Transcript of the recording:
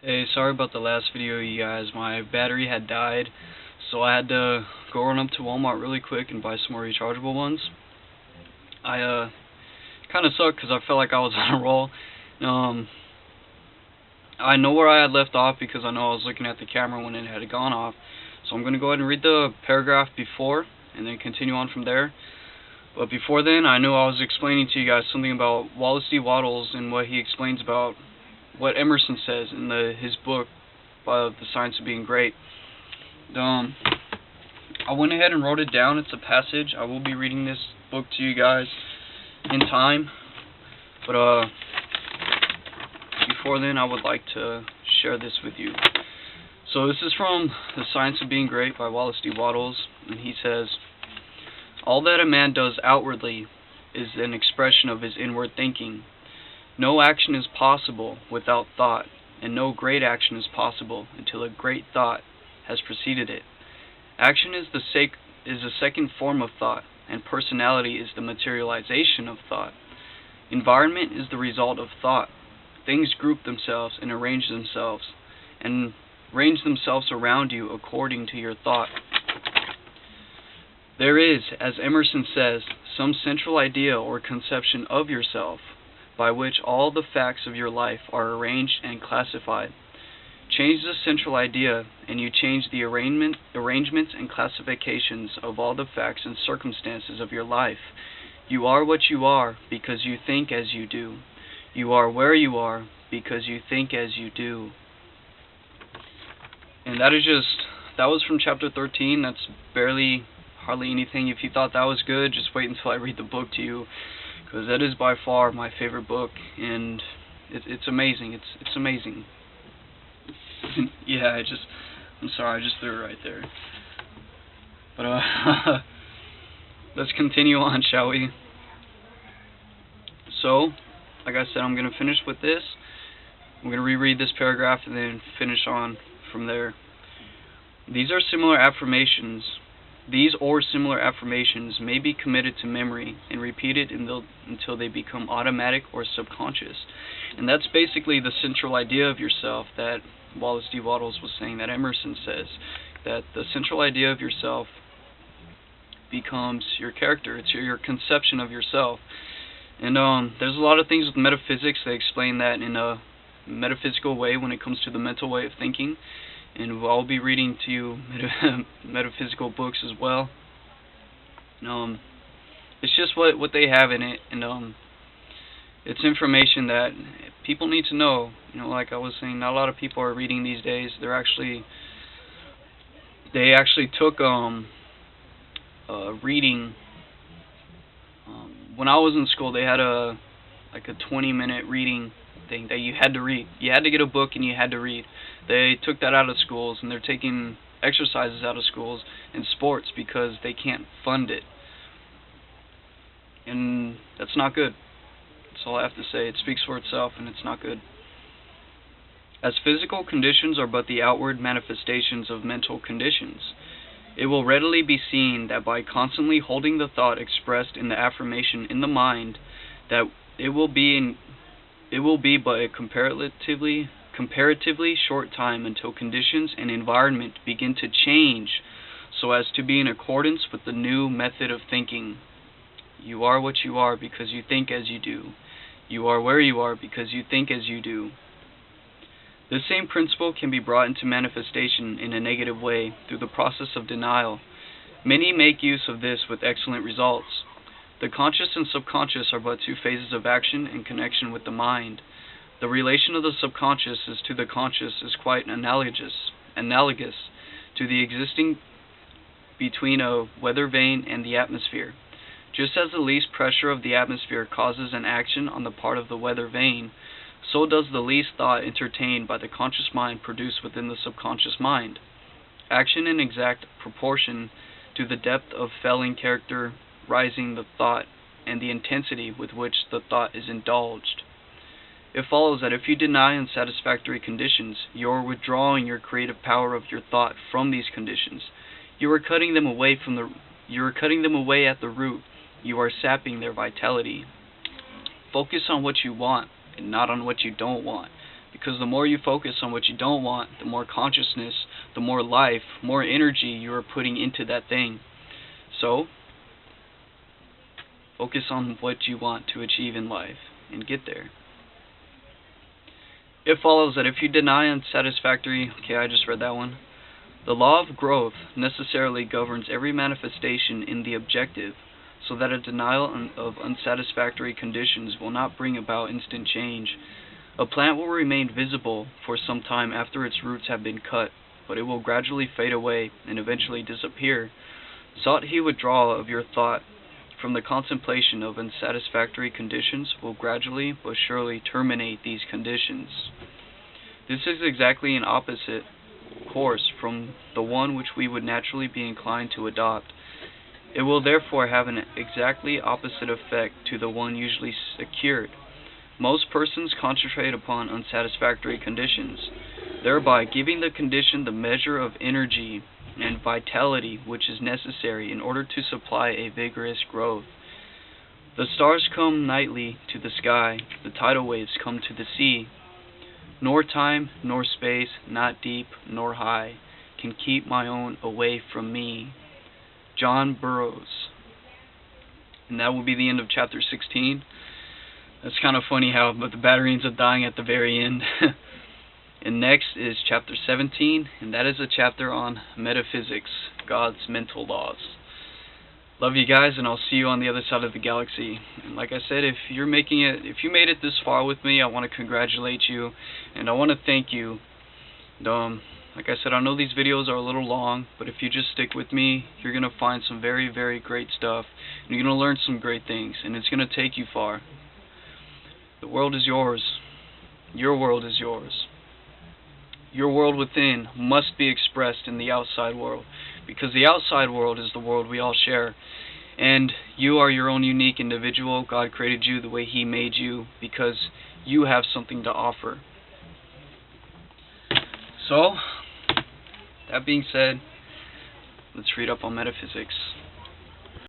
Hey, sorry about the last video, you guys. My battery had died, so I had to go run up to Walmart really quick and buy some more rechargeable ones. I kind of sucked because I felt like I was on a roll. Um, I know where I had left off because I know I was looking at the camera when it had gone off. So I'm going to go ahead and read the paragraph before and then continue on from there. But before then, I knew I was explaining to you guys something about Wallace D. Wattles and what he explains about what Emerson says in his book, The Science of Being Great. I went ahead and wrote it down. It's a passage. I will be reading this book to you guys in time. But before then, I would like to share this with you. So this is from The Science of Being Great by Wallace D. Wattles, and he says, "All that a man does outwardly is an expression of his inward thinking. No action is possible without thought, and no great action is possible until a great thought has preceded it. Action is a second form of thought, and personality is the materialization of thought. Environment is the result of thought. Things group themselves and arrange themselves around you according to your thought. There is, as Emerson says, some central idea or conception of yourself, by which all the facts of your life are arranged and classified. Change the central idea, and you change the arrangements and classifications of all the facts and circumstances of your life. You are what you are because you think as you do. You are where you are because you think as you do." And that was from chapter 13. That's hardly anything. If you thought that was good, just wait until I read the book to you, because that is by far my favorite book, and it's amazing. It's amazing. Yeah, I'm sorry, I just threw it right there. But let's continue on, shall we? So, like I said, I'm going to finish with this. I'm going to reread this paragraph and then finish on from there. These or similar affirmations may be committed to memory and repeated until they become automatic or subconscious. And that's basically the central idea of yourself that Wallace D. Wattles was saying, that Emerson says, that the central idea of yourself becomes your character. It's your conception of yourself. And there's a lot of things with metaphysics. They explain that in a metaphysical way when it comes to the mental way of thinking. And I'll be reading to you metaphysical books as well. It's just what they have in it, and it's information that people need to know. Like I was saying, not a lot of people are reading these days. They actually took reading. When I was in school, they had a 20-minute reading thing that you had to read. You had to get a book and you had to read. They took that out of schools, and they're taking exercises out of schools and sports because they can't fund it. And that's not good. That's all I have to say. It speaks for itself, and it's not good. As physical conditions are but the outward manifestations of mental conditions, it will readily be seen that by constantly holding the thought expressed in the affirmation in the mind, that it will be but a comparatively short time until conditions and environment begin to change so as to be in accordance with the new method of thinking. You are what you are because you think as you do. You are where you are because you think as you do. This same principle can be brought into manifestation in a negative way through the process of denial. Many make use of this with excellent results. The conscious and subconscious are but two phases of action in connection with the mind. The relation of the subconscious to the conscious is quite analogous to the existing between a weather vane and the atmosphere. Just as the least pressure of the atmosphere causes an action on the part of the weather vane, so does the least thought entertained by the conscious mind produce within the subconscious mind action in exact proportion to the depth of felling characterizing the thought and the intensity with which the thought is indulged. It follows that if you deny unsatisfactory conditions, you are withdrawing your creative power of your thought from these conditions. You are cutting them away at the root. You are sapping their vitality. Focus on what you want and not on what you don't want, Because the more you focus on what you don't want, the more consciousness, the more life, more energy you are putting into that thing. So, focus on what you want to achieve in life and get there. It follows that if you deny unsatisfactory, okay, I just read that one. The law of growth necessarily governs every manifestation in the objective, so that a denial of unsatisfactory conditions will not bring about instant change. A plant will remain visible for some time after its roots have been cut, but it will gradually fade away and eventually disappear. Sought he withdrawal of your thought from the contemplation of unsatisfactory conditions will gradually but surely terminate these conditions. This is exactly an opposite course from the one which we would naturally be inclined to adopt. It will therefore have an exactly opposite effect to the one usually secured. Most persons concentrate upon unsatisfactory conditions, thereby giving the condition the measure of energy and vitality which is necessary in order to supply a vigorous growth. The stars come nightly to the sky, the tidal waves come to the sea. Nor time, nor space, not deep, nor high, can keep my own away from me. John Burroughs. And that will be the end of chapter 16. That's kind of funny how but the battery ends up dying at the very end. And next is chapter 17, and that is a chapter on metaphysics, God's mental laws. Love you guys, and I'll see you on the other side of the galaxy. And like I said, if you made it this far with me, I want to congratulate you, and I want to thank you. And, like I said, I know these videos are a little long, but if you just stick with me, you're going to find some very, very great stuff, and you're going to learn some great things, and it's going to take you far. The world is yours. Your world is yours. Your world within must be expressed in the outside world, because the outside world is the world we all share, and you are your own unique individual. God created you the way He made you because you have something to offer. So, that being said, let's read up on metaphysics.